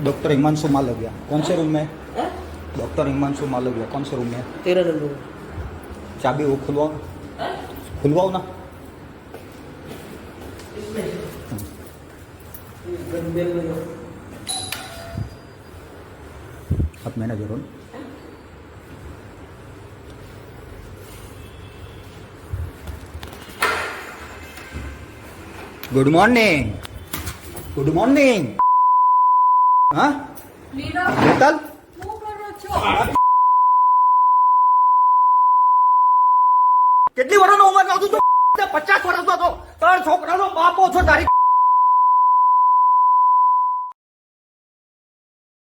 Doctor Himanshu Malviya कौन से room में? डॉक्टर हिमांशु मालविया कौन से रूम में? 13 नंबर। चाबी वो खुलवाओ, खुलवाओ ना। आप मैनेजर हो ना? Good morning, good morning. हाँ शीतल, કેટલી વર્ષનો ઉંમર નો છું? 50 વર્ષનો છો, તાર છોકરાનો બાપો છો તારી